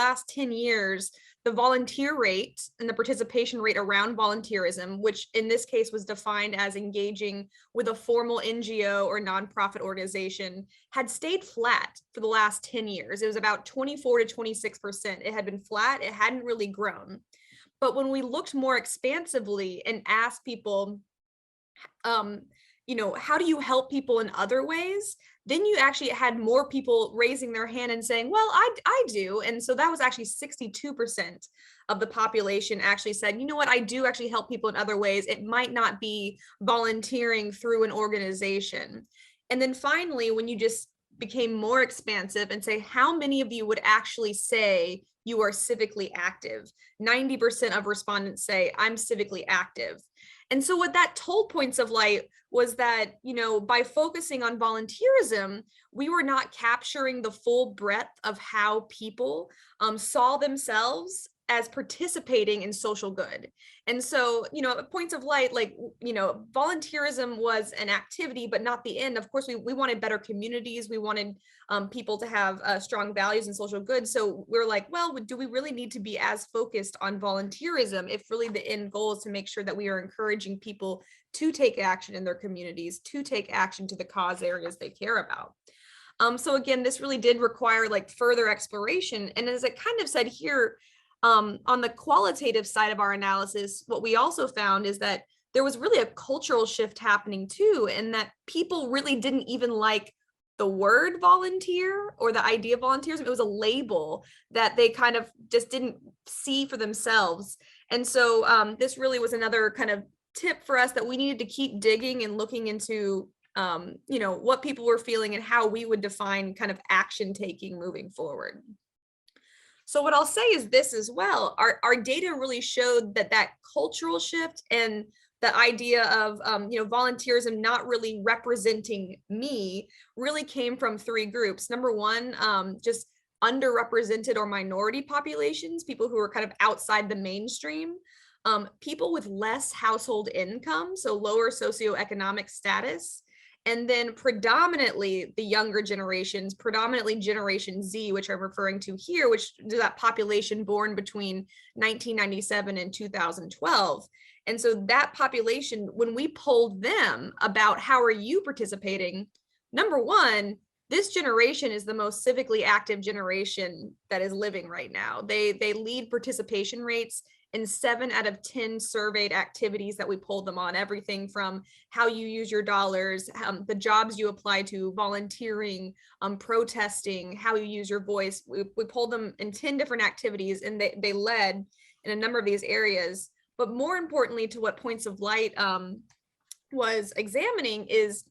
last 10 years, the volunteer rate and the participation rate around volunteerism, which in this case was defined as engaging with a formal NGO or nonprofit organization, had stayed flat for the last 10 years. It was about 24 to 26%. It had been flat. It hadn't really grown. But when we looked more expansively and asked people, how do you help people in other ways? Then you actually had more people raising their hand and saying, well, I do. And so that was actually 62% of the population actually said, you know what, I do actually help people in other ways. It might not be volunteering through an organization. And then finally, when you just became more expansive and say, how many of you would actually say you are civically active? 90% of respondents say, I'm civically active. And so what that told Points of Light was that, by focusing on volunteerism, we were not capturing the full breadth of how people saw themselves as participating in social good. And so, Points of Light, volunteerism was an activity, but not the end. Of course, we wanted better communities. We wanted people to have strong values and social good. So we're like, well, do we really need to be as focused on volunteerism if really the end goal is to make sure that we are encouraging people to take action in their communities, to take action to the cause areas they care about? So again, this really did require further exploration. And as I kind of said here, on the qualitative side of our analysis, what we also found is that there was really a cultural shift happening too, and that people really didn't even like the word volunteer or the idea of volunteerism. It was a label that they kind of just didn't see for themselves. And so this really was another kind of tip for us that we needed to keep digging and looking into, what people were feeling and how we would define kind of action taking moving forward. So what I'll say is this as well, our data really showed that cultural shift and the idea of, volunteerism not really representing me really came from three groups. Number one, just underrepresented or minority populations, people who are kind of outside the mainstream, people with less household income, so lower socioeconomic status, and then predominantly the younger generations, predominantly Generation Z, which I'm referring to here, which is that population born between 1997 and 2012. And so that population, when we polled them about how are you participating, number one, this generation is the most civically active generation that is living right now. They lead participation rates in 7 out of 10 surveyed activities that we polled them on, everything from how you use your dollars, the jobs you apply to, volunteering, protesting, how you use your voice. We polled them in 10 different activities, and they led in a number of these areas. But more importantly, to what Points of Light was examining is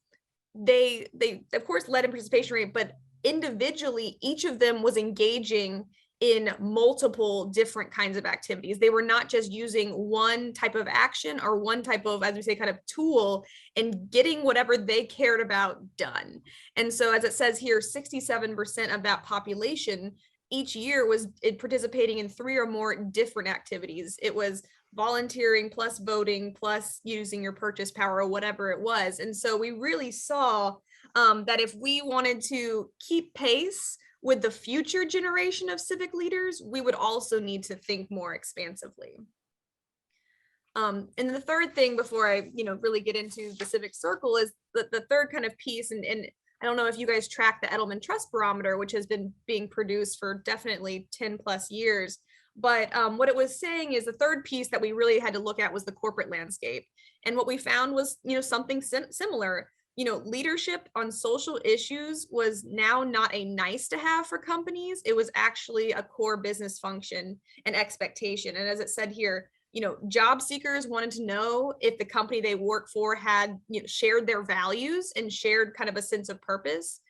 they of course led in participation rate, but individually, each of them was engaging in multiple different kinds of activities. They were not just using one type of action or one type of, as we say, kind of tool and getting whatever they cared about done. And so as it says here, 67% of that population each year was participating in 3 or more different activities. It was volunteering plus voting plus using your purchase power or whatever it was. And so we really saw that if we wanted to keep pace with the future generation of civic leaders, we would also need to think more expansively. And the third thing before I, really get into the civic circle is the third kind of piece. And I don't know if you guys track the Edelman Trust Barometer, which has been being produced for definitely 10 plus years. But what it was saying is the third piece that we really had to look at was the corporate landscape. And what we found was, something similar. Leadership on social issues was now not a nice to have for companies. It was actually a core business function and expectation. And as it said here, job seekers wanted to know if the company they work for had shared their values and shared kind of a sense of purpose.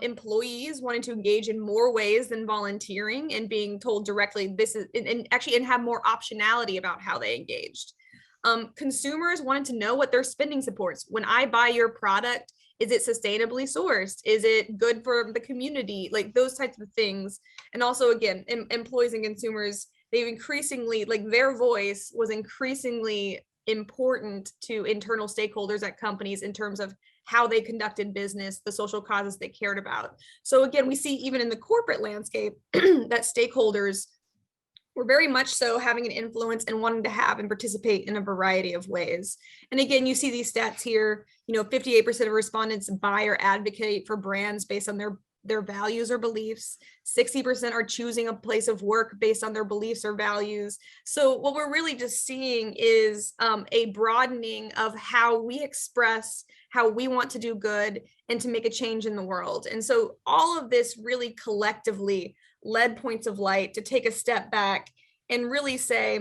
Employees wanted to engage in more ways than volunteering and being told directly this is, and have more optionality about how they engaged. Consumers wanted to know what their spending supports. When I buy your product, is it sustainably sourced? Is it good for the community? Like those types of things. And also, again, employees and consumers, they've increasingly, their voice was increasingly important to internal stakeholders at companies in terms of how they conducted business, the social causes they cared about. So again, we see even in the corporate landscape that stakeholders were very much so having an influence and wanting to have and participate in a variety of ways. And again, you see these stats here, 58% of respondents buy or advocate for brands based on their values or beliefs. 60% are choosing a place of work based on their beliefs or values. So what we're really just seeing is a broadening of how we express how we want to do good and to make a change in the world. And so all of this really collectively led Points of Light to take a step back and really say,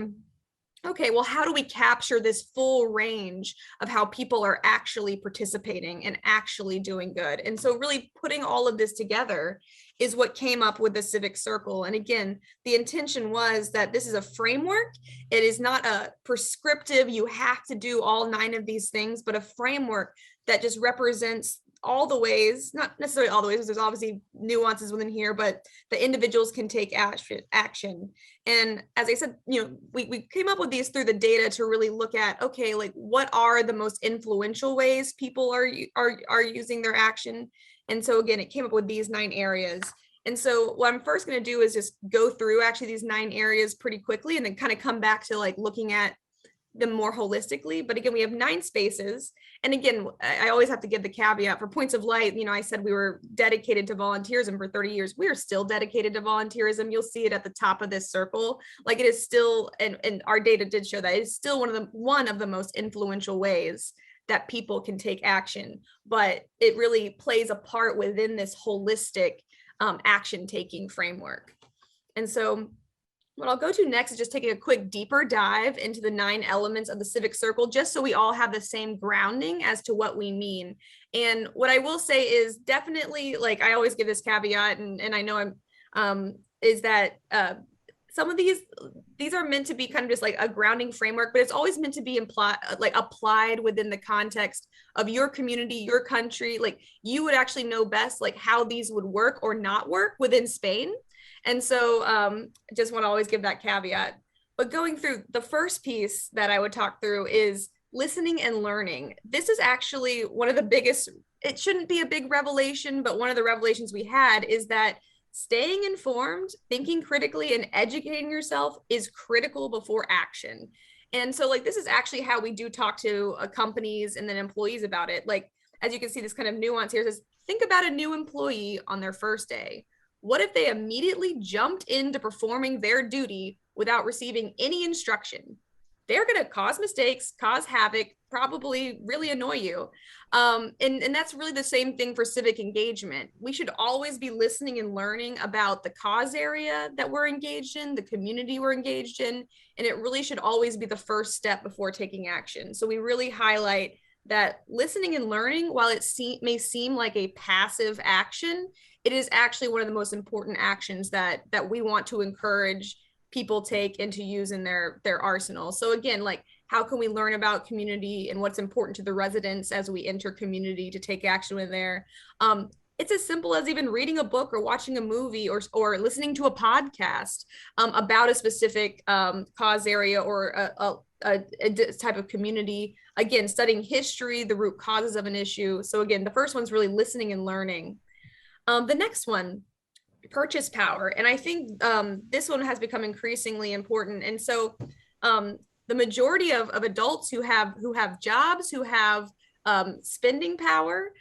okay, well, how do we capture this full range of how people are actually participating and actually doing good? And so really putting all of this together is what came up with the Civic Circle. And again, the intention was that this is a framework. It is not a prescriptive, you have to do all 9 of these things, but a framework that just represents all the ways, not necessarily all the ways, there's obviously nuances within here, but the individuals can take action. And as I said, we came up with these through the data to really look at, okay, like what are the most influential ways people are using their action? And so again, it came up with these 9 areas. And so what I'm first going to do is just go through actually these 9 areas pretty quickly and then kind of come back to like looking at them more holistically. But again, we have 9 spaces. And again, I always have to give the caveat for Points of Light. I said we were dedicated to volunteerism for 30 years. We are still dedicated to volunteerism. You'll see it at the top of this circle. Like it is still, and our data did show that it's still one of the most influential ways that people can take action. But it really plays a part within this holistic action taking framework. And so what I'll go to next is just taking a quick deeper dive into the 9 elements of the Civic Circle, just so we all have the same grounding as to what we mean. And what I will say is definitely, like I always give this caveat, and I know is that some of these are meant to be kind of just like a grounding framework, but it's always meant to be applied within the context of your community, your country. Like you would actually know best like how these would work or not work within Spain. And so I just want to always give that caveat. But going through the first piece that I would talk through is listening and learning. This is actually one of the biggest, it shouldn't be a big revelation, but one of the revelations we had is that staying informed, thinking critically, and educating yourself is critical before action. And so like this is actually how we do talk to companies and then employees about it. Like as you can see, this kind of nuance here says, think about a new employee on their first day. What if they immediately jumped into performing their duty without receiving any instruction? They're going to cause mistakes, cause havoc, probably really annoy you. And that's really the same thing for civic engagement. We should always be listening and learning about the cause area that we're engaged in, the community we're engaged in, and it really should always be the first step before taking action. So we really highlight that listening and learning, while it may seem like a passive action, it is actually one of the most important actions that we want to encourage people take and to use in their arsenal. So again, like how can we learn about community and what's important to the residents as we enter community to take action in there? It's as simple as even reading a book or watching a movie or listening to a podcast about a specific cause area or a type of community. Again, studying history, the root causes of an issue. So again, the first one's really listening and learning. The next one, purchase power. And I think this one has become increasingly important. And so the majority of adults who have jobs, who have spending power,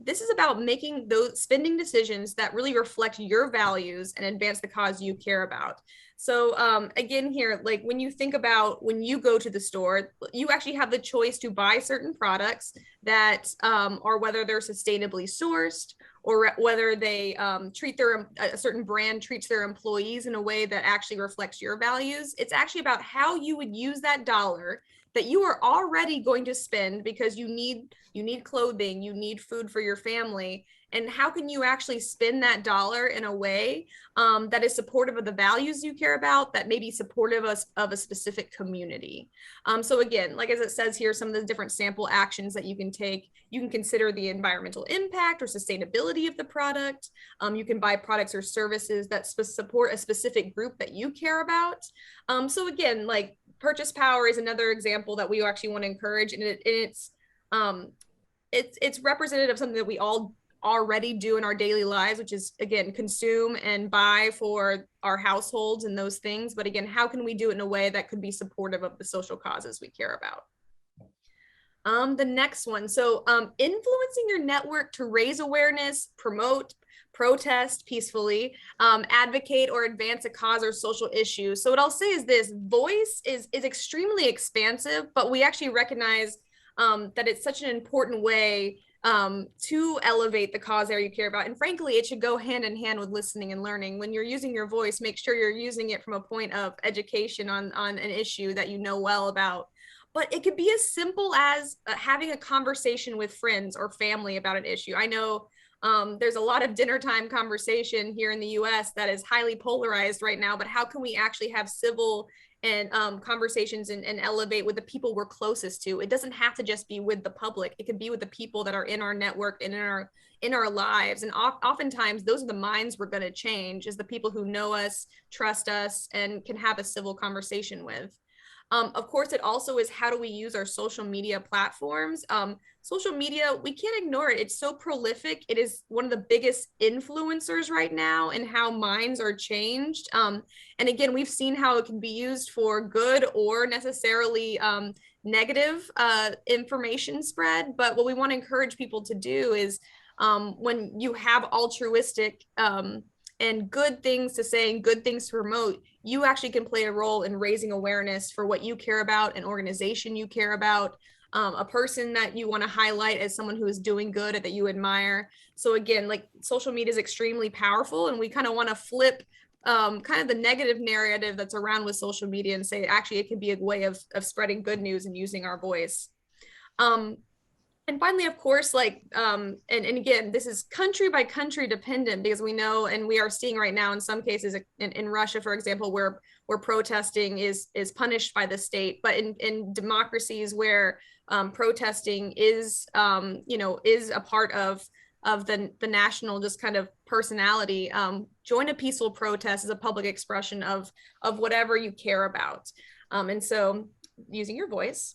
this is about making those spending decisions that really reflect your values and advance the cause you care about. So again here, like when you think about when you go to the store, you actually have the choice to buy certain products that or whether they're sustainably sourced, or whether they treat a certain brand treats their employees in a way that actually reflects your values. It's actually about how you would use that dollar that you are already going to spend because you need clothing, you need food for your family, and how can you actually spend that dollar in a way that is supportive of the values you care about, that may be supportive of a specific community. So again, like as it says here, some of the different sample actions that you can take, you can consider the environmental impact or sustainability of the product. You can buy products or services that support a specific group that you care about. So again, like purchase power is another example that we actually want to encourage, and it's it's representative of something that we all already do in our daily lives, which is, again, consume and buy for our households and those things. But again, how can we do it in a way that could be supportive of the social causes we care about? The next one. So influencing your network to raise awareness, promote, protest peacefully, advocate or advance a cause or social issue. So what I'll say is this: voice is extremely expansive, but we actually recognize that it's such an important way to elevate the cause area you care about. And frankly, it should go hand in hand with listening and learning. When you're using your voice, make sure you're using it from a point of education on an issue that you know well about. But it could be as simple as having a conversation with friends or family about an issue. I know there's a lot of dinner time conversation here in the US that is highly polarized right now, but how can we actually have civil and conversations and elevate with the people we're closest to? It doesn't have to just be with the public. It could be with the people that are in our network and in our lives. And oftentimes those are the minds we're going to change, is the people who know us, trust us, and can have a civil conversation with. Of course, it also is, how do we use our social media platforms? Social media, we can't ignore it. It's so prolific. It is one of the biggest influencers right now in how minds are changed. And again, we've seen how it can be used for good or necessarily negative information spread. But what we want to encourage people to do is, when you have altruistic and good things to say and good things to promote, you actually can play a role in raising awareness for what you care about, an organization you care about, a person that you want to highlight as someone who is doing good that you admire. So again, like, social media is extremely powerful, and we kind of want to flip kind of the negative narrative that's around with social media and say, actually, it can be a way of spreading good news and using our voice. And finally, of course, like, and again, this is country by country dependent, because we know, and we are seeing right now in some cases in Russia, for example, where protesting is punished by the state. But in democracies where protesting is, is a part of the national just kind of personality, join a peaceful protest as a public expression of whatever you care about. And so using your voice.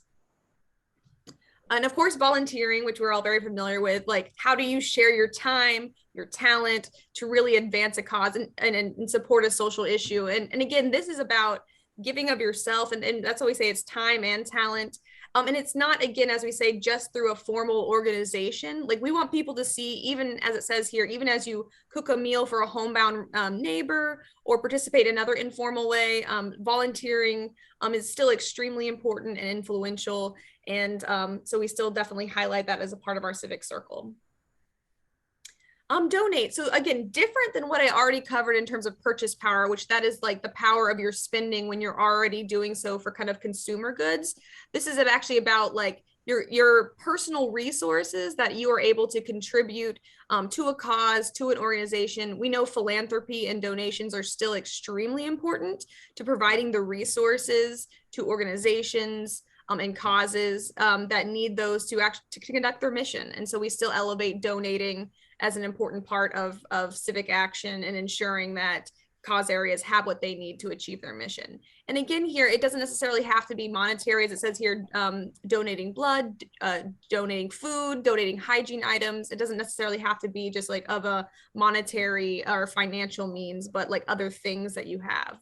And of course, volunteering, which we're all very familiar with. Like, how do you share your time, your talent to really advance a cause and support a social issue? And again, this is about giving of yourself. And that's what we say, it's time and talent. And it's not, again, as we say, just through a formal organization. Like, we want people to see, even as it says here, even as you cook a meal for a homebound neighbor or participate in another informal way, volunteering is still extremely important and influential. And so we still definitely highlight that as a part of our civic circle. Donate. So again, different than what I already covered in terms of purchase power, which that is like the power of your spending when you're already doing so for kind of consumer goods. This is actually about like your personal resources that you are able to contribute to a cause, to an organization. We know philanthropy and donations are still extremely important to providing the resources to organizations and causes that need those to conduct their mission. And so we still elevate donating as an important part of civic action and ensuring that cause areas have what they need to achieve their mission. And again, here, it doesn't necessarily have to be monetary, as it says here, donating blood, donating food, donating hygiene items. It doesn't necessarily have to be just like of a monetary or financial means, but like other things that you have.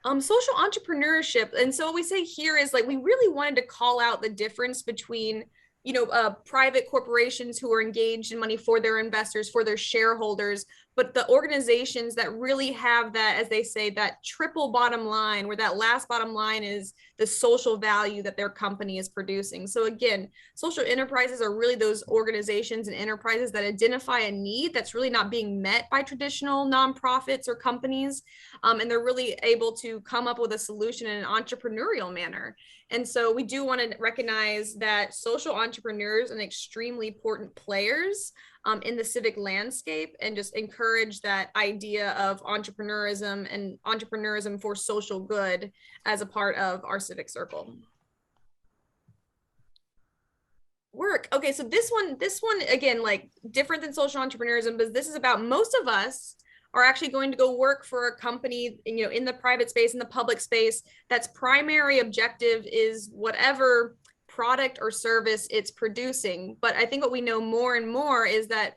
Social entrepreneurship. And so what we say here is, like, we really wanted to call out the difference between, private corporations who are engaged in money for their investors, for their shareholders, but the organizations that really have that, as they say, that triple bottom line, where that last bottom line is the social value that their company is producing. So again, social enterprises are really those organizations and enterprises that identify a need that's really not being met by traditional nonprofits or companies. And they're really able to come up with a solution in an entrepreneurial manner. And so we do want to recognize that social entrepreneurs are extremely important players in the civic landscape, and just encourage that idea of entrepreneurism and entrepreneurism for social good as a part of our civic circle. Work. Okay, so this one again, like, different than social entrepreneurism, but this is about, most of us are actually going to go work for a company, in the private space, in the public space, that's primary objective is whatever product or service it's producing. But I think what we know more and more is that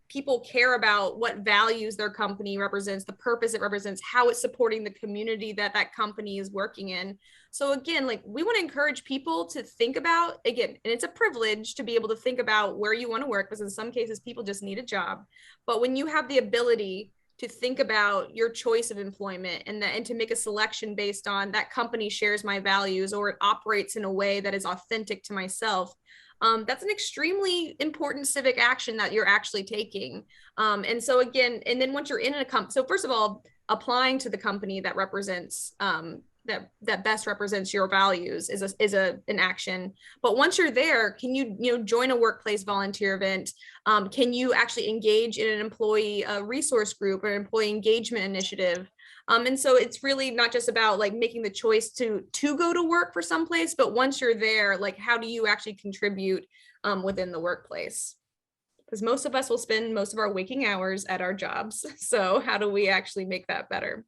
people care about what values their company represents, the purpose it represents, how it's supporting the community that that company is working in. So again, like we want to encourage people to think about, again, and it's a privilege to be able to think about where you want to work, because in some cases people just need a job. But when you have the ability to think about your choice of employment and to make a selection based on that company shares my values or it operates in a way that is authentic to myself, that's an extremely important civic action that you're actually taking. And so again, and then once you're in a company, so first of all, applying to the company that represents that best represents your values is an action. But once you're there, can you join a workplace volunteer event? Can you actually engage in an employee resource group or employee engagement initiative? And so it's really not just about like making the choice to go to work for someplace, but once you're there, like how do you actually contribute within the workplace? Because most of us will spend most of our waking hours at our jobs. So how do we actually make that better?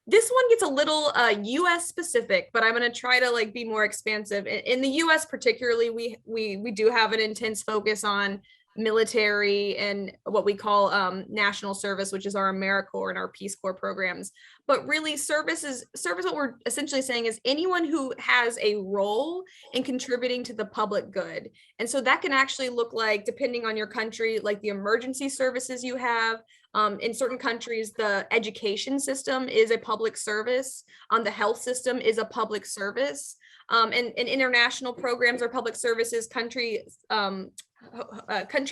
This one gets a little US specific, but I'm going to try to like be more expansive. In the US particularly, we do have an intense focus on military and what we call national service, which is our AmeriCorps and our Peace Corps programs. But really service, what we're essentially saying is anyone who has a role in contributing to the public good. And so that can actually look like, depending on your country, like the emergency services you have. In certain countries, the education system is a public service. The health system is a public service. And international programs are public services, country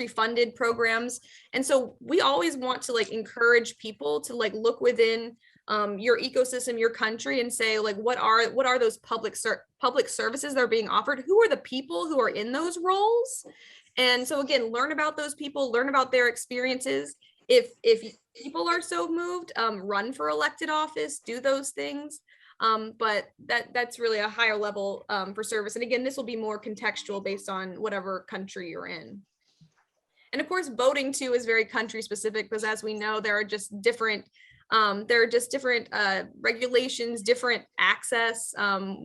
funded programs. And so we always want to like encourage people to like look within your ecosystem, your country, and say like, what are those public services that are being offered? Who are the people who are in those roles? And so again, learn about those people, learn about their experiences. If people are so moved, run for elected office, do those things. But that's really a higher level for service. And again, this will be more contextual based on whatever country you're in. And of course, voting too is very country specific, because as we know, there are just different regulations, different access.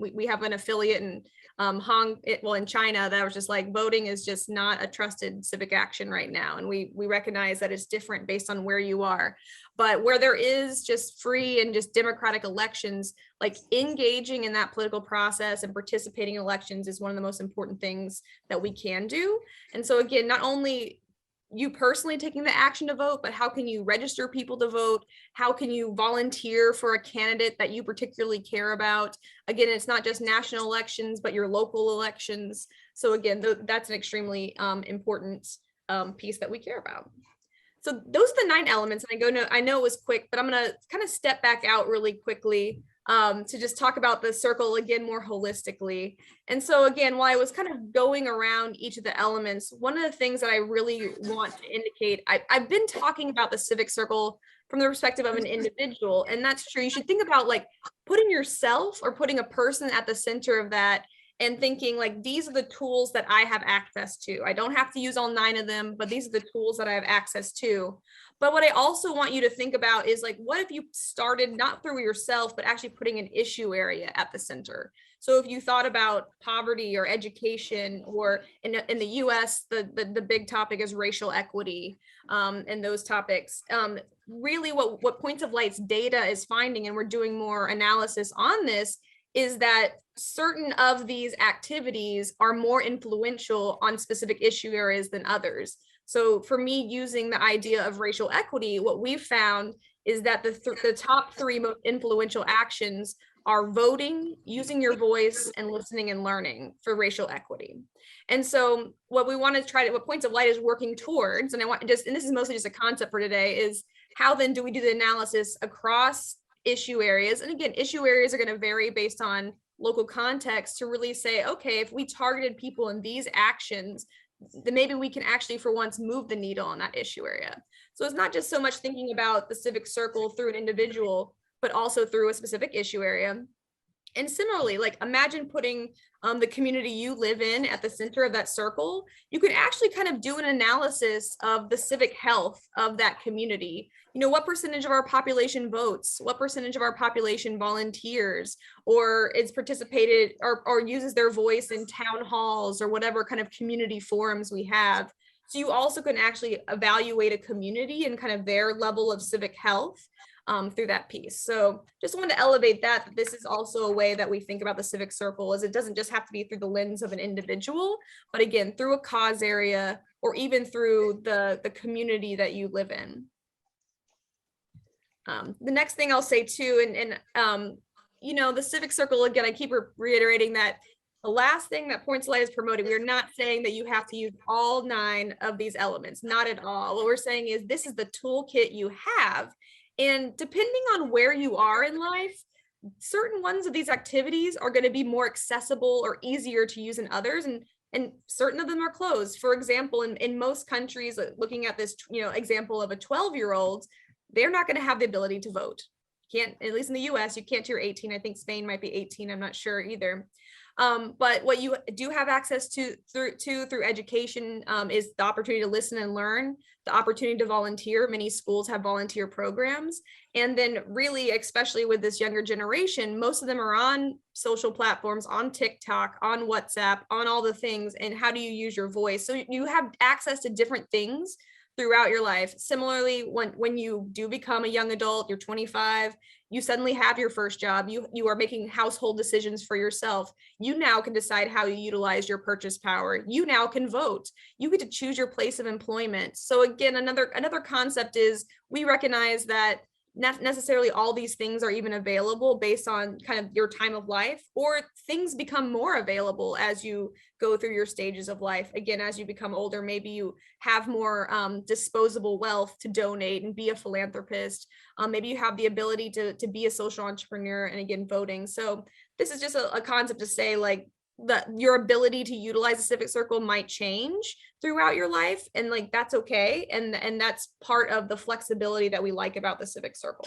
We have an affiliate in in China that was just like, voting is just not a trusted civic action right now. And we recognize that it's different based on where you are. But where there is just free and just democratic elections, like engaging in that political process and participating in elections is one of the most important things that we can do. And so again, not only you personally taking the action to vote, but how can you register people to vote? How can you volunteer for a candidate that you particularly care about? Again, it's not just national elections, but your local elections. So again, that's an extremely important piece that we care about. So those are the 9 elements. And I know it was quick, but I'm going to kind of step back out really quickly to just talk about the circle again more holistically. And so again, while I was kind of going around each of the elements, one of the things that I really want to indicate, I've been talking about the civic circle from the perspective of an individual, and that's true. You should think about like putting yourself or putting a person at the center of that and thinking like, these are the tools that I have access to. I don't have to use all 9 of them, but these are the tools that I have access to. But what I also want you to think about is like, what if you started not through yourself, but actually putting an issue area at the center? So if you thought about poverty or education, or in the US, the big topic is racial equity and those topics. Really what Points of Light's data is finding, and we're doing more analysis on this, is that certain of these activities are more influential on specific issue areas than others. So for me, using the idea of racial equity, what we've found is that the top 3 most influential actions are voting, using your voice, and listening and learning for racial equity. And so what we want to what Points of Light is working towards, and and this is mostly just a concept for today, is how then do we do the analysis across issue areas? And again, issue areas are going to vary based on local context, to really say, okay, if we targeted people in these actions, then maybe we can actually for once move the needle on that issue area. So it's not just so much thinking about the civic circle through an individual, but also through a specific issue area. And similarly, like imagine putting the community you live in at the center of that circle. You could actually kind of do an analysis of the civic health of that community. You know, what percentage of our population votes? What percentage of our population volunteers or is participated or uses their voice in town halls or whatever kind of community forums we have? So you also can actually evaluate a community and kind of their level of civic health through that piece. So just wanted to elevate that this is also a way that we think about the civic circle, is it doesn't just have to be through the lens of an individual, but again, through a cause area or even through the community that you live in. The next thing I'll say too, and you know, the civic circle, again, I keep reiterating that the last thing that Points of Light is promoting, we're not saying that you have to use all 9 of these elements, not at all. What we're saying is this is the toolkit you have. And depending on where you are in life, certain ones of these activities are going to be more accessible or easier to use than others. And certain of them are closed. For example, in most countries, looking at this, you know, example of a 12-year-old, they're not going to have the ability to vote. Can't, at least in the US, you can't till you're 18. I think Spain might be 18. I'm not sure either. But what you do have access to through education is the opportunity to listen and learn, the opportunity to volunteer. Many schools have volunteer programs. And then really, especially with this younger generation, most of them are on social platforms, on TikTok, on WhatsApp, on all the things. And how do you use your voice? So you have access to different things throughout your life. Similarly, when you do become a young adult, you're 25, you suddenly have your first job, you are making household decisions for yourself. You now can decide how you utilize your purchase power. You now can vote. You get to choose your place of employment. So again, another concept is we recognize that not necessarily all these things are even available based on kind of your time of life, or things become more available as you go through your stages of life. Again, as you become older, maybe you have more disposable wealth to donate and be a philanthropist. Maybe you have the ability to be a social entrepreneur, and again, voting. So this is just a concept to say, like, your ability to utilize a civic circle might change throughout your life, and like that's okay, and that's part of the flexibility that we like about the civic circle.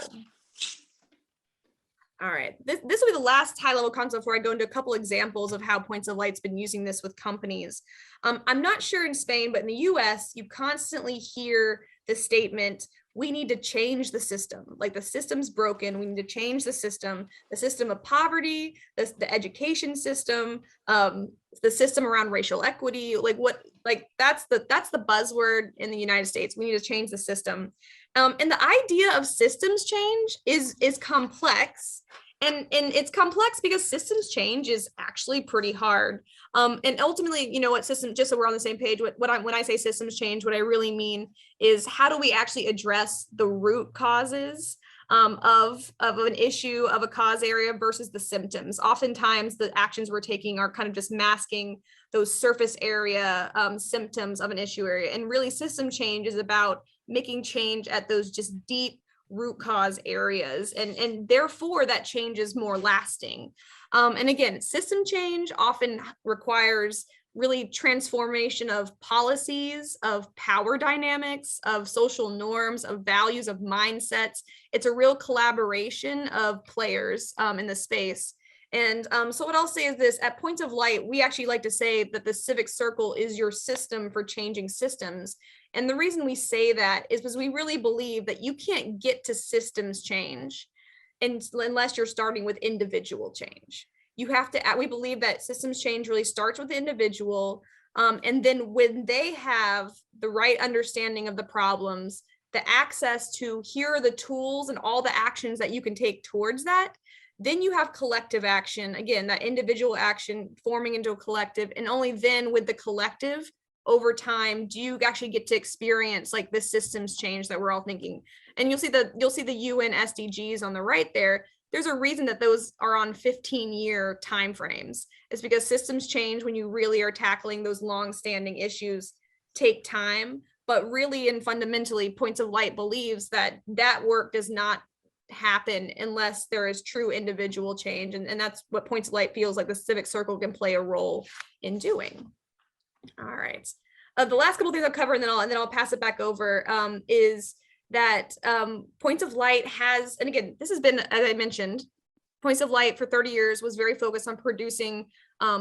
All right, this will be the last high level concept before I go into a couple examples of how Points of Light's been using this with companies. I'm not sure in Spain, but in the US, you constantly hear the statement, we need to change the system. Like, the system's broken. We need to change the system of poverty, the education system, the system around racial equity. That's the buzzword in the United States. We need to change the system. And the idea of systems change is complex. And it's complex because systems change is actually pretty hard. And ultimately, you know what, just so we're on the same page, when I say systems change, what I really mean is how do we actually address the root causes of an issue, of a cause area versus the symptoms. Oftentimes the actions we're taking are kind of just masking those surface area symptoms of an issue area. And really, system change is about making change at those just deep root cause areas, and therefore that change is more lasting. And again, system change often requires really transformation of policies, of power dynamics, of social norms, of values, of mindsets. It's a real collaboration of players in the space. And so what I'll say is this: at Points of Light, we actually like to say that the civic circle is your system for changing systems. And the reason we say that is because we really believe that you can't get to systems change unless you're starting with individual change. You have to, we believe that systems change really starts with the individual. And then when they have the right understanding of the problems, the access to here are the tools and all the actions that you can take towards that, then you have collective action. Again, that individual action forming into a collective, and only then with the collective over time do you actually get to experience like the systems change that we're all thinking. And you'll see the UN SDGs on the right there. There's a reason that those are on 15-year timeframes. It's because systems change, when you really are tackling those long-standing issues, take time. But really and fundamentally, Points of Light believes that that work does not happen unless there is true individual change. And that's what Points of Light feels like the civic circle can play a role in doing. All right. The last couple of things I'll cover, and then I'll pass it back over, is that Points of Light has, and again, this has been, as I mentioned, Points of Light for 30 years was very focused on producing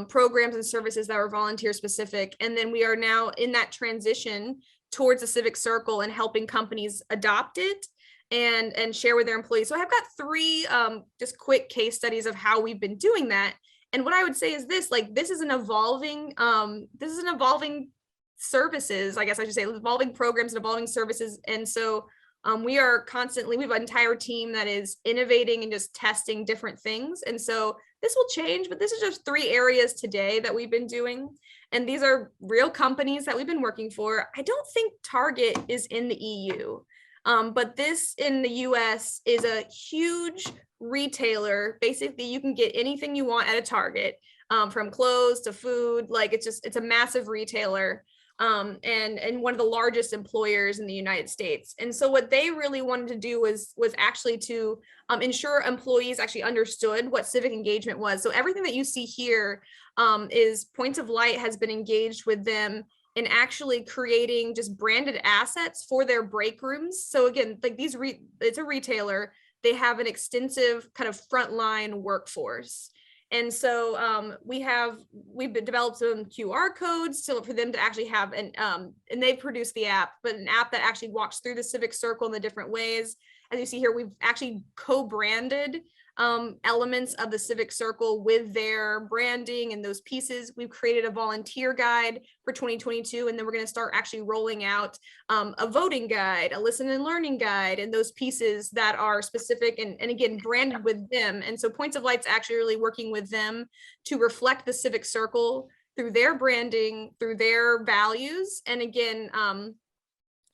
programs and services that were volunteer specific. And then we are now in that transition towards the Civic Circle and helping companies adopt it and share with their employees. So I've got three just quick case studies of how we've been doing that. And what I would say is this, like, this is an evolving services, I guess I should say, evolving programs and evolving services. And so we are constantly, we have an entire team that is innovating and just testing different things. And so this will change, but this is just three areas today that we've been doing. And these are real companies that we've been working for. I don't think Target is in the EU, but this in the US is a huge retailer. Basically, you can get anything you want at a Target, from clothes to food. Like, it's a massive retailer. And one of the largest employers in the United States. And so what they really wanted to do was actually to ensure employees actually understood what civic engagement was. So everything that you see here is Points of Light has been engaged with them in actually creating just branded assets for their break rooms. So again, like it's a retailer, they have an extensive kind of frontline workforce. And so we've developed some QR codes for them to actually have, and they've produced the app, but an app that actually walks through the Civic Circle in the different ways. As you see here, we've actually co-branded elements of the Civic Circle with their branding and those pieces. We've created a volunteer guide for 2022, and then we're going to start actually rolling out a voting guide, a listen and learning guide, and those pieces that are specific and again, branded with them. And so Points of Light's actually really working with them to reflect the Civic Circle through their branding, through their values. And again,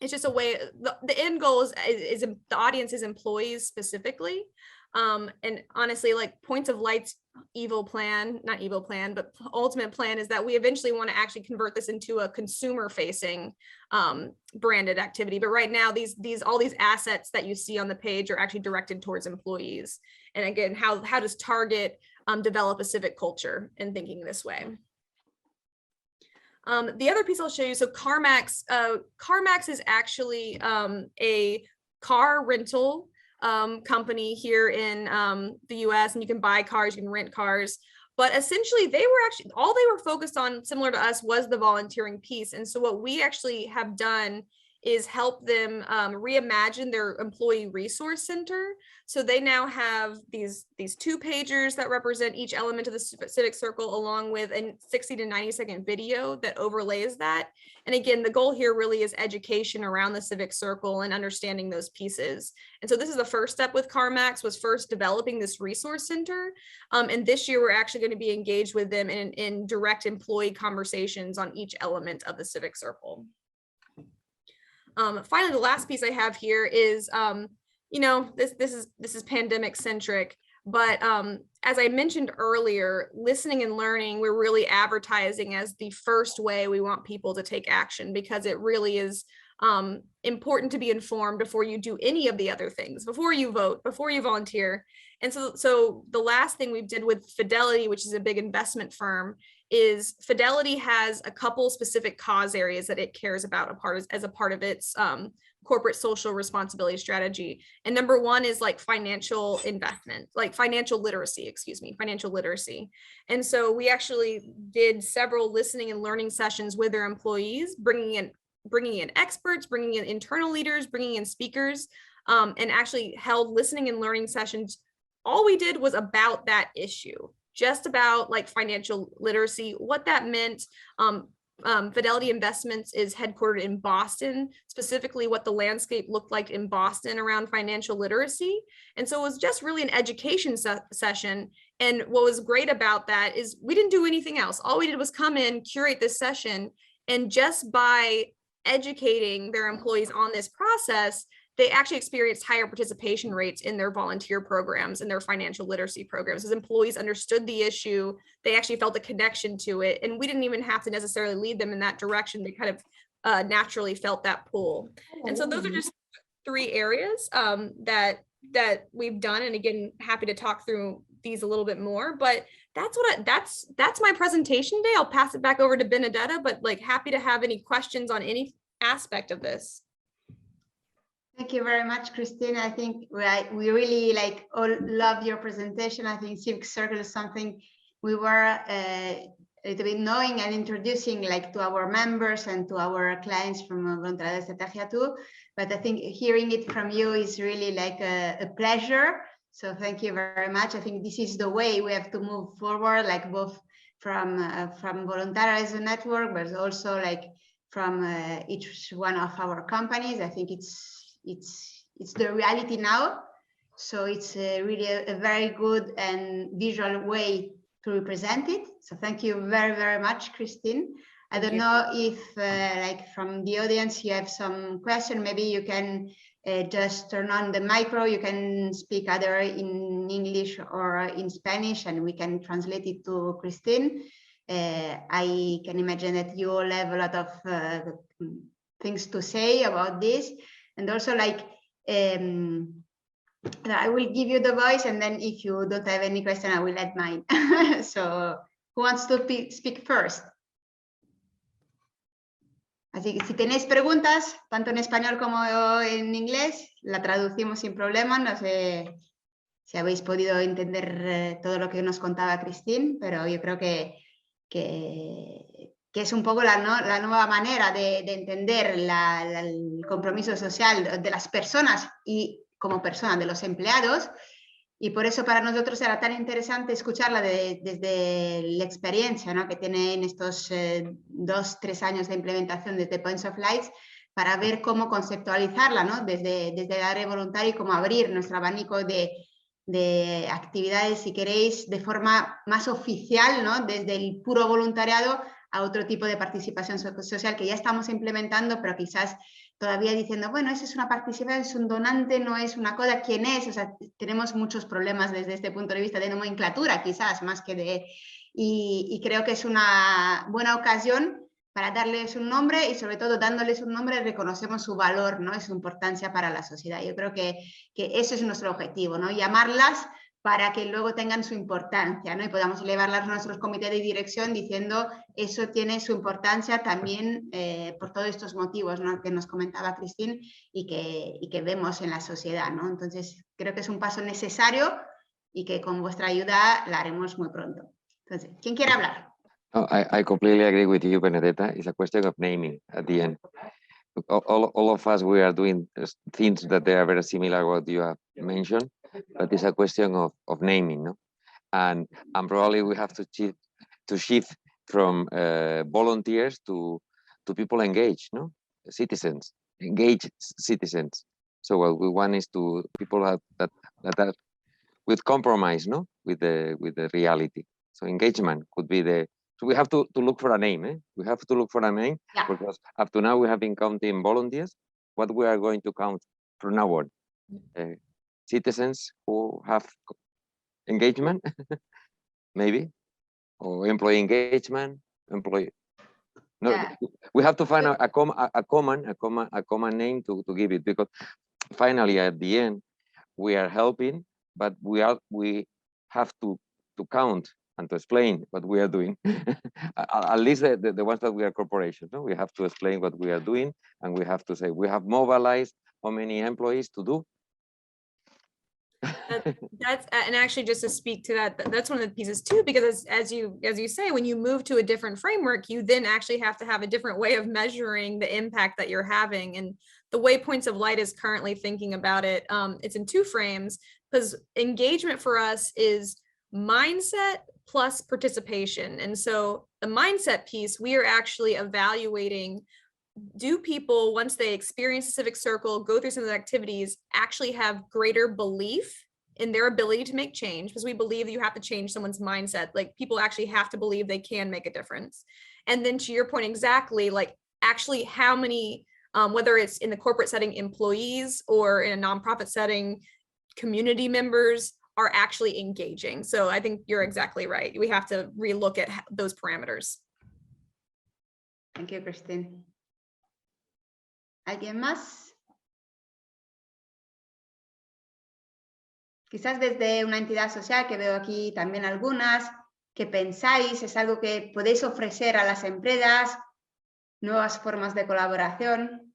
it's just a way, the end goal is the audience is employees specifically. And honestly, like Points of Light's but ultimate plan is that we eventually want to actually convert this into a consumer facing branded activity. But right now, all these assets that you see on the page are actually directed towards employees. And again, how does Target develop a civic culture in thinking this way? The other piece I'll show you, so CarMax is actually a car rental company here in the US, and you can buy cars, you can rent cars, but essentially all they were focused on, similar to us, was the volunteering piece. And so what we actually have done is help them reimagine their employee resource center. So they now have these 2-pagers that represent each element of the Civic Circle, along with a 60 to 90-second video that overlays that. And again, the goal here really is education around the Civic Circle and understanding those pieces. And so this is the first step with CarMax, was first developing this resource center. And this year, we're actually going to be engaged with them in direct employee conversations on each element of the Civic Circle. Finally, the last piece I have here is, this is pandemic centric, but as I mentioned earlier, listening and learning, we're really advertising as the first way we want people to take action, because it really is important to be informed before you do any of the other things, before you vote, before you volunteer. And so the last thing we did with Fidelity, which is a big investment firm, is Fidelity has a couple specific cause areas that it cares about as a part of its corporate social responsibility strategy. And number one is like financial investment, like financial literacy. And so we actually did several listening and learning sessions with their employees, bringing in experts, bringing in internal leaders, bringing in speakers, and actually held listening and learning sessions. All we did was about that issue, just about like financial literacy, what that meant. Fidelity Investments is headquartered in Boston, specifically what the landscape looked like in Boston around financial literacy. And so it was just really an education session. And what was great about that is we didn't do anything else. All we did was come in, curate this session, and just by educating their employees on this process, they actually experienced higher participation rates in their volunteer programs and their financial literacy programs. As employees understood the issue, they actually felt a connection to it. And we didn't even have to necessarily lead them in that direction. They kind of naturally felt that pull. And so those are just 3 areas that we've done. And again, happy to talk through these a little bit more, but that's my presentation today. I'll pass it back over to Benedetta, but like happy to have any questions on any aspect of this. Thank you very much, Christine. I think we really all love your presentation. I think Civic Circle is something we were a little bit knowing and introducing to our members and to our clients from Voluntarios Estrategia too. But I think hearing it from you is really a pleasure. So thank you very much. I think this is the way we have to move forward, both from Voluntarios as a network, but also from each one of our companies. I think it's the reality now. So it's really a very good and visual way to represent it. So thank you very, very much, Christine. I don't know if from the audience you have some question. Maybe you can just turn on the micro. You can speak either in English or in Spanish, and we can translate it to Christine. I can imagine that you all have a lot of things to say about this. And also I will give you the voice, and then if you don't have any question, I will add mine. So who wants to speak first? Así que si tenéis preguntas, tanto en español como en inglés, la traducimos sin problema. No sé si habéis podido entender todo lo que nos contaba Christine, pero yo creo que es un poco la nueva manera de entender el compromiso social de las personas y como personas de los empleados, y por eso para nosotros era tan interesante escucharla desde la experiencia, ¿no?, que tiene en estos 2-3 años de implementación desde Points of Light, para ver cómo conceptualizarla, ¿no?, desde el área voluntaria, y cómo abrir nuestro abanico de actividades, si queréis, de forma más oficial, ¿no?, desde el puro voluntariado a otro tipo de participación social que ya estamos implementando, pero quizás todavía diciendo, bueno, eso es una participación, es un donante, no es una cosa, ¿quién es? O sea, tenemos muchos problemas desde este punto de vista de nomenclatura, quizás, más que de... Y creo que es una buena ocasión para darles un nombre, y sobre todo dándoles un nombre reconocemos su valor, ¿no?, y su importancia para la sociedad. Yo creo que ese es nuestro objetivo, ¿no?, llamarlas para que luego tengan su importancia, ¿no?, y podamos elevarlas a nuestros comités de dirección diciendo eso tiene su importancia también por todos estos motivos, ¿no?, que nos comentaba Christine y que vemos en la sociedad, ¿no? Entonces creo que es un paso necesario y que con vuestra ayuda la haremos muy pronto. Entonces, ¿quién quiere hablar? Oh, I completely agree with you, Benedetta. It's a question of naming at the end. All of us, we are doing things that they are very similar to what you have mentioned, but it's a question of naming, no? And probably we have to shift from volunteers to people engaged, no? Citizens, engaged citizens. So what we want is to people that are with compromise, no? With the reality. So engagement could be the. So we have to look for a name. Eh? We have to look for a name, yeah. Because up to now we have been counting volunteers. What we are going to count from now on? Citizens who have engagement, maybe, or employee engagement, employee. No, yeah. We have to find a common name to give it, because finally at the end we are helping, but we have to count and to explain what we are doing. At least the ones that we are corporations, no? We have to explain what we are doing, and we have to say we have mobilized how many employees to do. That's and actually just to speak to that, that's one of the pieces too, because as you say, when you move to a different framework, you then actually have to have a different way of measuring the impact that you're having. And the way Points of Light is currently thinking about it, it's in 2 frames, because engagement for us is mindset plus participation. And so the mindset piece, we are actually evaluating, do people, once they experience the Civic Circle, go through some of the activities, actually have greater belief in their ability to make change? Because we believe that you have to change someone's mindset. Like, people actually have to believe they can make a difference. And then to your point, exactly, like actually how many, whether it's in the corporate setting, employees, or in a nonprofit setting, community members are actually engaging. So I think you're exactly right. We have to relook at those parameters. Thank you, Christine. ¿Alguien más? Quizás desde una entidad social, que veo aquí también algunas, que pensáis, es algo que podéis ofrecer a las empresas, nuevas formas de colaboración.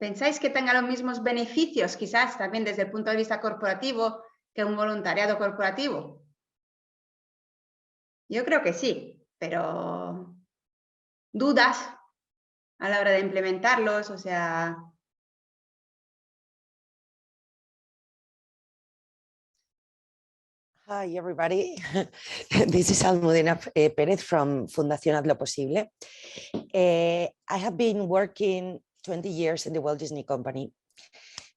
¿Pensáis que tenga los mismos beneficios, quizás también desde el punto de vista corporativo, que un voluntariado corporativo? Yo creo que sí, pero dudas a la hora de implementarlos, o sea... Hi, everybody. This is Almudena Pérez from Fundación Haz Lo Posible. I have been working 20 years in the Walt Disney Company.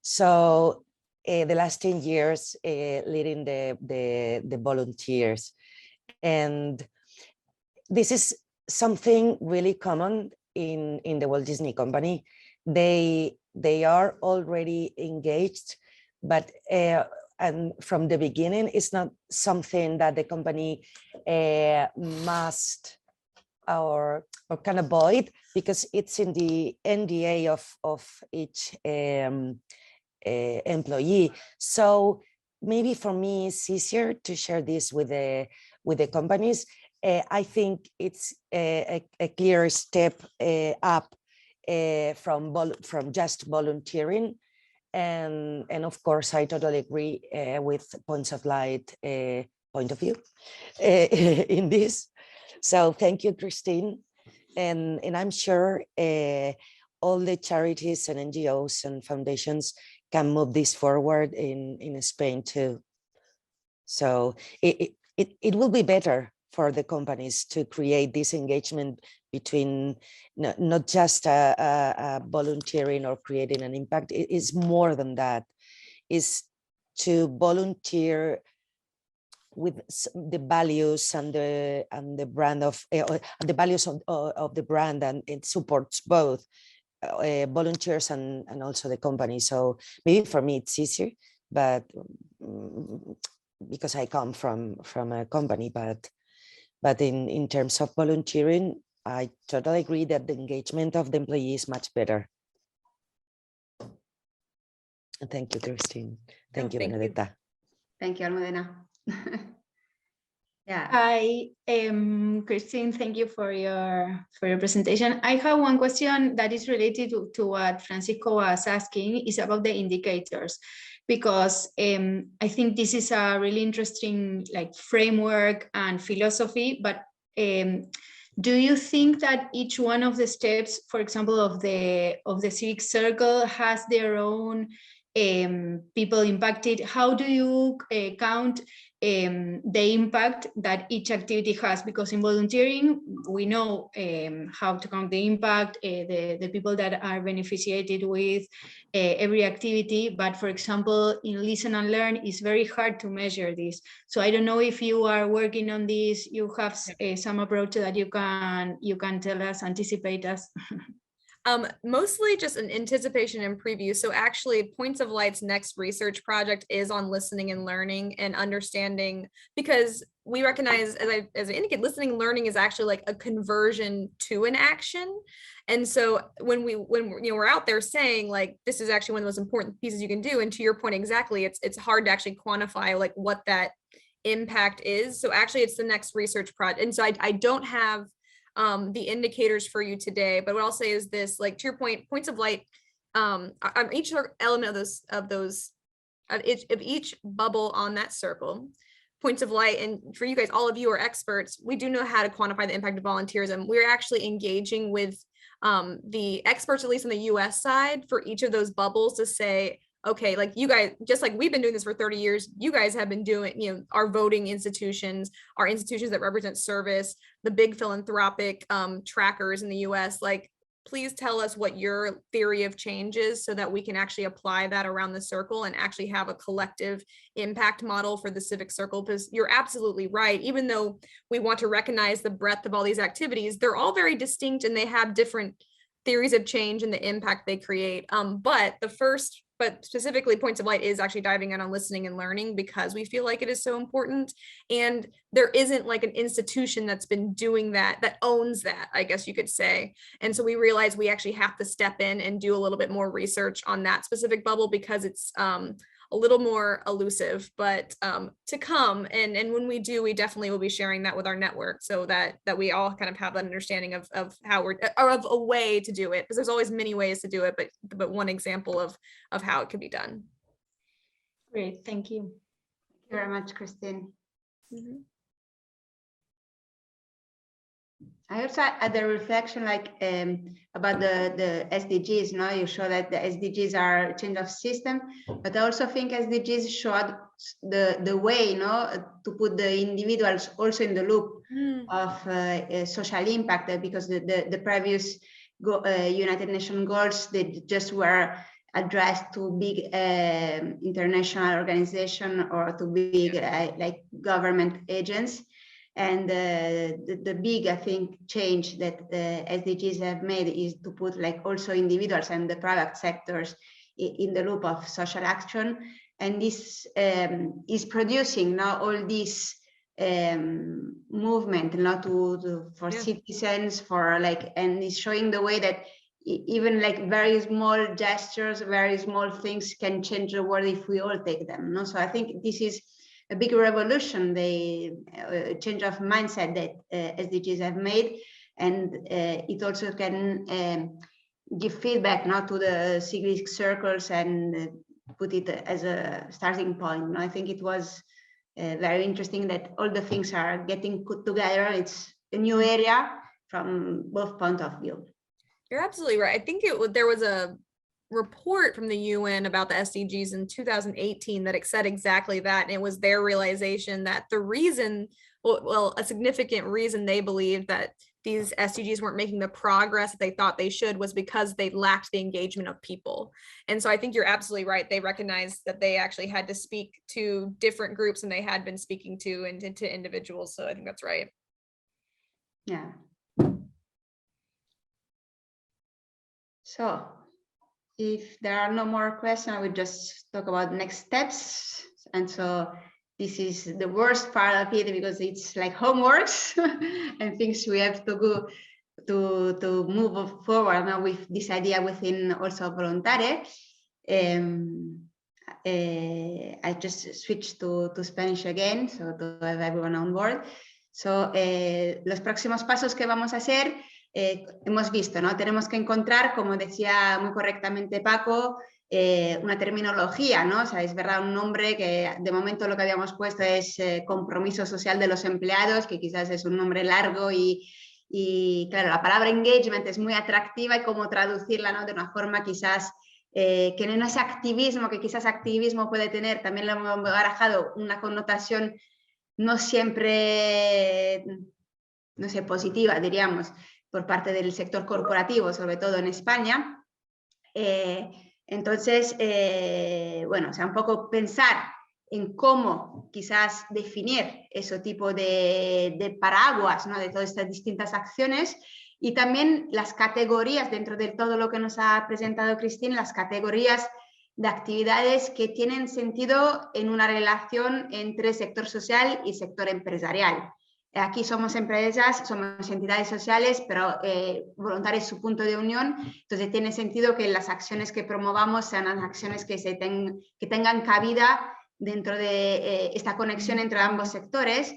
So the last 10 years leading the volunteers. And this is something really common in the Walt Disney Company. They are already engaged, but and from the beginning, it's not something that the company must or can avoid, because it's in the NDA of each employee. So maybe for me, it's easier to share this with the companies. I think it's a clear step up from just volunteering. And of course, I totally agree with Points of Light point of view in this. So thank you, Christine. And I'm sure all the charities and NGOs and foundations can move this forward in Spain too. So it will be better for the companies to create this engagement between not just volunteering or creating an impact. It is more than that. It's to volunteer with the values and the brand of the values of the brand, and it supports both volunteers and also the company. So maybe for me it's easier, but because I come from a company, but in terms of volunteering, I totally agree that the engagement of the employee is much better. Thank you, Christine. Thank you, Benedetta. Thank you, Almudena. Yeah. Hi, Christine, thank you for your presentation. I have one question that is related to what Francisco was asking, is about the indicators, because I think this is a really interesting framework and philosophy, but do you think that each one of the steps, for example, of the Civic Circle has their own people impacted? How do you count the impact that each activity has? Because in volunteering, we know how to count the impact, the people that are beneficiated with every activity. But for example, in listen and learn, it's very hard to measure this. So I don't know if you are working on this, you have some approach that you can tell us, anticipate us. Mostly just an anticipation and preview. So actually Points of Light's next research project is on listening and learning and understanding, because we recognize, as I indicate, listening and learning is actually like a conversion to an action. And so when we're out there saying like, this is actually one of the most important pieces you can do. And to your point, exactly, it's hard to actually quantify like what that impact is. So actually it's the next research project. And so I don't have the indicators for you today, but what I'll say is this, like to your point, Points of Light, each element of each bubble on that circle, Points of Light, and for you guys, all of you are experts, we do know how to quantify the impact of volunteerism. We're actually engaging with the experts, at least on the US side, for each of those bubbles to say, okay, like you guys, just like we've been doing this for 30 years, you guys have been doing, our voting institutions, our institutions that represent service, the big philanthropic trackers in the US, like, please tell us what your theory of change is so that we can actually apply that around the circle and actually have a collective impact model for the Civic Circle. Because you're absolutely right. Even though we want to recognize the breadth of all these activities, they're all very distinct and they have different theories of change and the impact they create. But specifically Points of Light is actually diving in on listening and learning because we feel like it is so important. And there isn't like an institution that's been doing that owns that, I guess you could say. And so we realize we actually have to step in and do a little bit more research on that specific bubble because it's a a little more elusive, but to come. And when we do, we definitely will be sharing that with our network, so that we all kind of have that understanding of how we're, or of a way to do it, because there's always many ways to do it, but one example of how it could be done. Great, thank you. Thank you very much, Christine. Mm-hmm. I also had the reflection about the SDGs. No, you show that the SDGs are a change of system, but I also think SDGs showed the way, to put the individuals also in the loop of social impact, because the previous United Nations goals, they just were addressed to big international organization or to big like government agents. And the big, I think, change that the SDGs have made is to put like also individuals and the private sectors in the loop of social action. And this is producing now all this movement, for citizens, for like, and is showing the way that even like very small gestures, very small things can change the world if we all take them. No? So I think this is a big revolution, the change of mindset that SDGs have made, and it also can give feedback to the civic circles and put it as a starting point. I think it was very interesting that all the things are getting put together. It's a new area from both points of view. You're absolutely right. I think there was a report from the UN about the SDGs in 2018 that it said exactly that, and it was their realization that the reason, well, a significant reason they believed that these SDGs weren't making the progress that they thought they should was because they lacked the engagement of people. And so I think you're absolutely right. They recognized that they actually had to speak to different groups than they had been speaking to, and to individuals. So I think that's right. Yeah. So if there are no more questions, I will just talk about next steps. And so this is the worst part of it, because it's like homeworks and things we have to go to move forward now with this idea within also Voluntarios. I just switched to Spanish again, so to have everyone on board. So los próximos pasos que vamos a hacer, hemos visto, ¿no? Tenemos que encontrar, como decía muy correctamente Paco, una terminología, ¿no? O sea, es verdad, un nombre que de momento lo que habíamos puesto es compromiso social de los empleados, que quizás es un nombre largo y claro, la palabra engagement es muy atractiva, y cómo traducirla, ¿no? De una forma quizás que no es activismo, que quizás activismo puede tener, también lo hemos barajado, una connotación no siempre, no sé, positiva, diríamos, por parte del sector corporativo, sobre todo en España. Entonces, bueno, o sea, un poco pensar en cómo quizás definir ese tipo de paraguas, ¿no? De todas estas distintas acciones, y también las categorías dentro de todo lo que nos ha presentado Christine, las categorías de actividades que tienen sentido en una relación entre sector social y sector empresarial. Aquí somos empresas, somos entidades sociales, pero voluntarios es su punto de unión, entonces tiene sentido que las acciones que promovamos sean las acciones que tengan cabida dentro de esta conexión entre ambos sectores.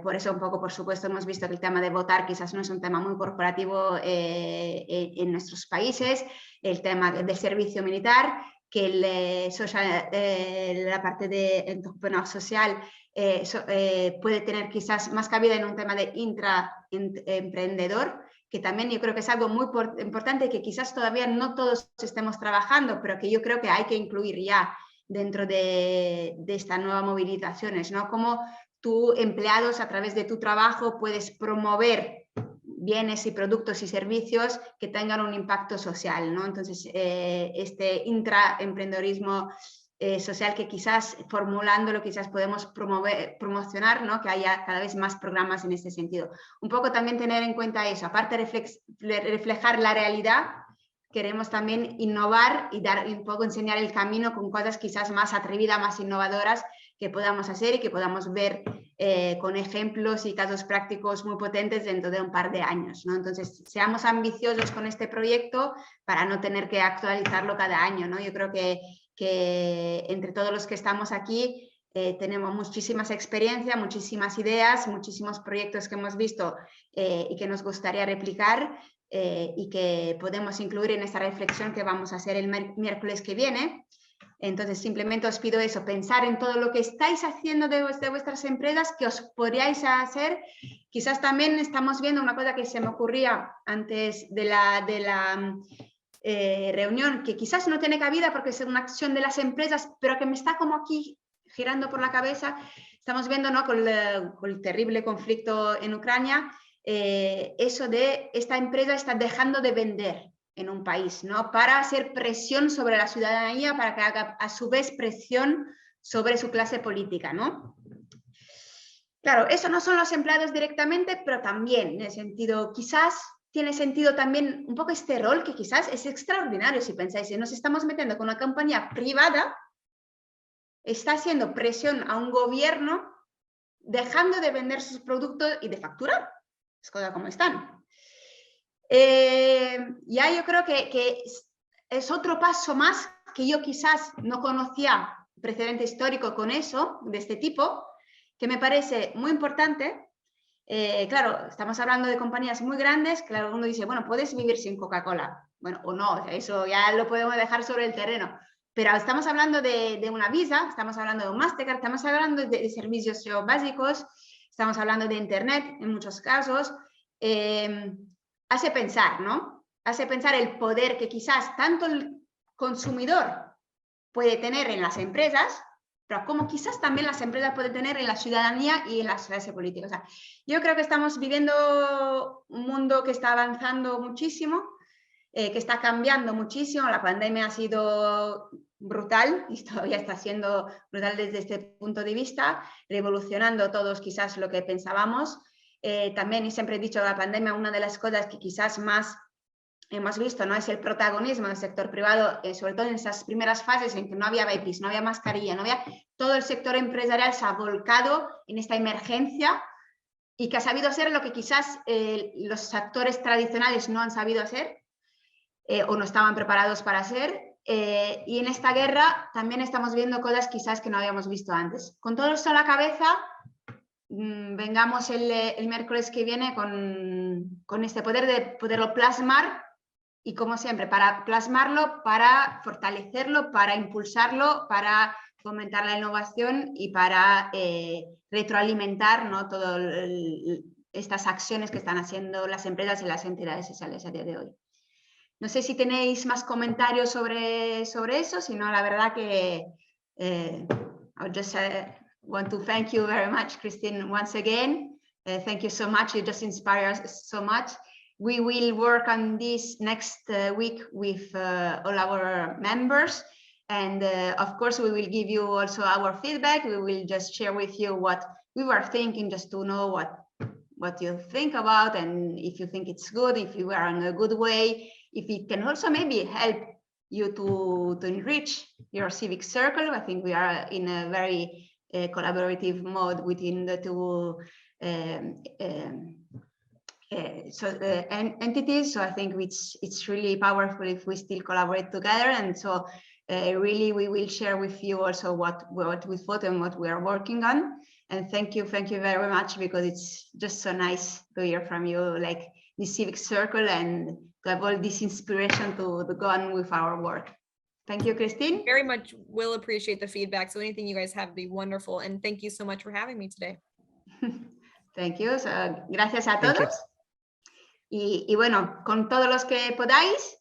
Por eso un poco, por supuesto, hemos visto que el tema de votar quizás no es un tema muy corporativo en nuestros países, el tema del servicio militar, que la parte de entrepreneur social puede tener quizás más cabida en un tema de intraemprendedor, que también yo creo que es algo muy importante, que quizás todavía no todos estemos trabajando, pero que yo creo que hay que incluir ya dentro de estas nuevas movilizaciones, ¿no? Como tú, empleados, a través de tu trabajo puedes promover bienes y productos y servicios que tengan un impacto social, ¿no? Entonces, este intraemprendedorismo social, que quizás formulándolo quizás podemos promocionar, ¿no? Que haya cada vez más programas en este sentido. Un poco también tener en cuenta eso, aparte de reflejar la realidad, queremos también innovar y dar un poco, enseñar el camino con cosas quizás más atrevidas, más innovadoras que podamos hacer y que podamos ver con ejemplos y casos prácticos muy potentes dentro de un par de años, ¿no? Entonces, seamos ambiciosos con este proyecto para no tener que actualizarlo cada año, ¿no? Yo creo que que entre todos los que estamos aquí tenemos muchísimas experiencias, muchísimas ideas, muchísimos proyectos que hemos visto y que nos gustaría replicar y que podemos incluir en esta reflexión que vamos a hacer el miércoles que viene. Entonces, simplemente os pido eso, pensar en todo lo que estáis haciendo de vuestras empresas, que os podríais hacer. Quizás también estamos viendo una cosa que se me ocurría antes de la reunión, que quizás no tiene cabida porque es una acción de las empresas, pero que me está como aquí girando por la cabeza. Estamos viendo, ¿no?, con el terrible conflicto en Ucrania, eso de esta empresa está dejando de vender en un país, ¿no?, para hacer presión sobre la ciudadanía, para que haga a su vez presión sobre su clase política, ¿no? Claro, eso no son los empleados directamente, pero también en el sentido, quizás tiene sentido también un poco este rol que quizás es extraordinario si pensáis, nos estamos metiendo con una compañía privada, está haciendo presión a un gobierno, dejando de vender sus productos y de facturar, las cosas como están. Ya yo creo que es otro paso más que yo quizás no conocía precedente histórico con eso, de este tipo, que me parece muy importante. Claro, estamos hablando de compañías muy grandes, claro, uno dice, bueno, puedes vivir sin Coca-Cola, bueno, o no, eso ya lo podemos dejar sobre el terreno, pero estamos hablando de una Visa, estamos hablando de un Mastercard, estamos hablando de servicios básicos, estamos hablando de Internet en muchos casos. Hace pensar, ¿no? Hace pensar el poder que quizás tanto el consumidor puede tener en las empresas, pero como quizás también las empresas pueden tener en la ciudadanía y en la clase política. O sea, yo creo que estamos viviendo un mundo que está avanzando muchísimo, que está cambiando muchísimo. La pandemia ha sido brutal y todavía está siendo brutal desde este punto de vista, revolucionando todos quizás lo que pensábamos. También, y siempre he dicho, la pandemia, una de las cosas que quizás más hemos visto, ¿no?, es el protagonismo del sector privado, sobre todo en esas primeras fases en que no había EPIs, no había mascarilla, no había, todo el sector empresarial se ha volcado en esta emergencia y que ha sabido hacer lo que quizás los actores tradicionales no han sabido hacer o no estaban preparados para hacer. Y en esta guerra también estamos viendo cosas quizás que no habíamos visto antes. Con todo esto a la cabeza, vengamos el miércoles que viene con este poder de poderlo plasmar y, como siempre, para plasmarlo, para fortalecerlo, para impulsarlo, para fomentar la innovación y para retroalimentar, ¿no?, todas estas acciones que están haciendo las empresas y las entidades sociales a día de hoy. No sé si tenéis más comentarios sobre eso, sino la verdad que I would just want to thank you very much, Christine, once again. Thank you so much. You just inspire us so much. We will work on this next week with all our members. And of course, we will give you also our feedback. We will just share with you what we were thinking, just to know what you think about, and if you think it's good, if you are in a good way, if it can also maybe help you to enrich your civic circle. I think we are in a very collaborative mode within the two entities. So I think it's really powerful if we still collaborate together. And so really we will share with you also what we thought and what we are working on. And thank you very much, because it's just so nice to hear from you, like the civic circle, and to have all this inspiration to go on with our work. Thank you, Christine. Very much will appreciate the feedback. So anything you guys have would be wonderful. And thank you so much for having me today. Thank you. So, gracias a todos. Y bueno, con todos los que podáis,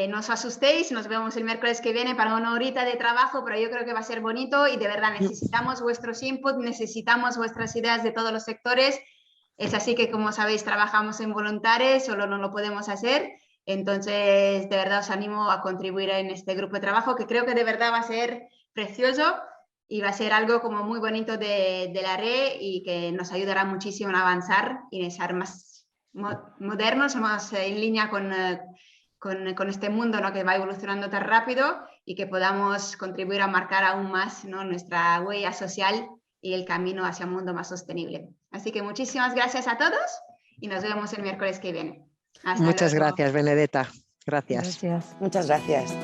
no os asustéis, nos vemos el miércoles que viene para una horita de trabajo, pero yo creo que va a ser bonito y de verdad necesitamos vuestros inputs, necesitamos vuestras ideas de todos los sectores. Es así que, como sabéis, trabajamos en voluntarios, solo no lo podemos hacer. Entonces, de verdad os animo a contribuir en este grupo de trabajo, que creo que de verdad va a ser precioso y va a ser algo como muy bonito de la red y que nos ayudará muchísimo a avanzar y a ser más modernos, más en línea con este mundo, ¿no?, que va evolucionando tan rápido, y que podamos contribuir a marcar aún más, ¿no?, nuestra huella social y el camino hacia un mundo más sostenible. Así que muchísimas gracias a todos y nos vemos el miércoles que viene. Hasta Muchas luego. gracias, Benedetta. Gracias. Muchas gracias.